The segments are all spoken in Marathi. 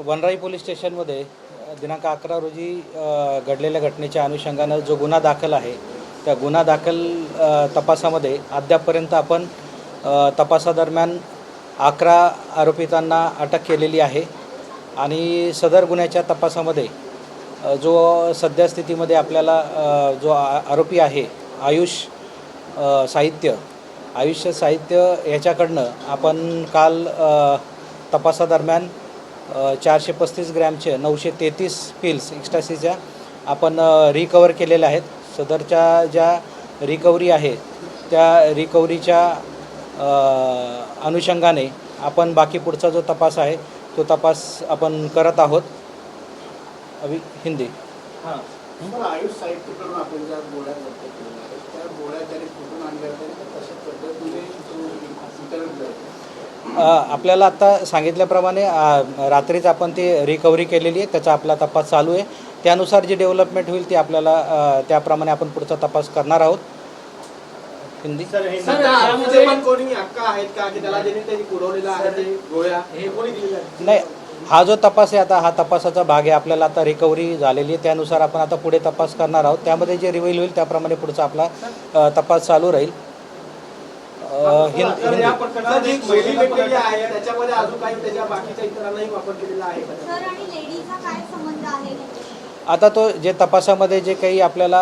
वनराई पोलीस स्टेशनमध्ये दिनांक 11 रोजी घडलेल्या घटनेच्या अनुषंगानं जो गुन्हा दाखल आहे त्या गुन्हा दाखल तपासामध्ये अद्यापपर्यंत आपण तपासादरम्यान 11 आरोपितांना अटक केलेली आहे आणि सदर गुन्ह्याच्या तपासामध्ये जो सद्यस्थितीमध्ये आपल्याला जो आरोपी आहे आयुष साहित्य ह्याच्याकडनं आपण काल तपासादरम्यान 435 ग्रॅमचे 933 पिल्स एक्स्ट्रासीच्या आपण रिकवर केलेल्या आहेत। सदरच्या ज्या रिकव्हरी आहे त्या रिकव्हरीच्या अनुषंगाने आपण बाकी पुढचा जो तपास आहे तो तपास आपण करत आहोत। अभी हिंदी आयुष साहित्यकडून आपण ज्या गोळ्या जप्त केलेल्या आहेत त्या गोळ्या त्याने कुठून आणल्या होत्या तशा पद्धतीने आपल्याला आता सांगितल्याप्रमाणे रात्रीच आपण ती रिकव्हरी केलेली आहे, त्याचा आपला तपास चालू आहे। त्यानुसार जी डेव्हलपमेंट होईल ती आपल्याला त्याप्रमाणे आपण पुढचा तपास करणार आहोत। हिंदी पण कोणी अक्का आहेत का की त्याला ज्यांनी त्यांनी पुरवलेला आहे ते गोळ्या हे कोणी दिलेला नाही, हा जो तपास आहे आता हा तपासाचा भाग आहे। आपल्याला आता रिकव्हरी झालेली आहे, त्यानुसार आपण आता पुढे तपास करणार आहोत। त्यामध्ये जे रिव्हील होईल त्याप्रमाणे पुढचा आपला तपास चालू राहील। आता तो जे तपासामध्ये जे काही आपल्याला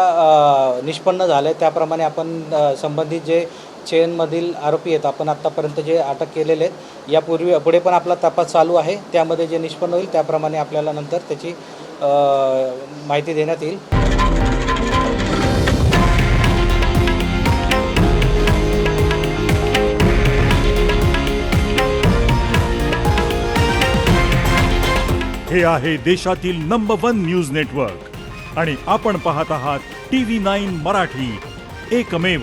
निष्पन्न झालं त्याप्रमाणे आपण संबंधित जे चेनमधील आरोपी आहेत आपण आत्तापर्यंत जे अटक केलेले आहेत पुढे पण आपला तपास चालू आहे। त्यामध्ये जे निष्पन्न होईल त्याप्रमाणे आपल्याला नंतर त्याची माहिती देण्यात येईल। हे आहे देशातील नंबर 1 न्यूज नेटवर्क आणि आपण पाहत आहात TV9 मराठी, एकमेव।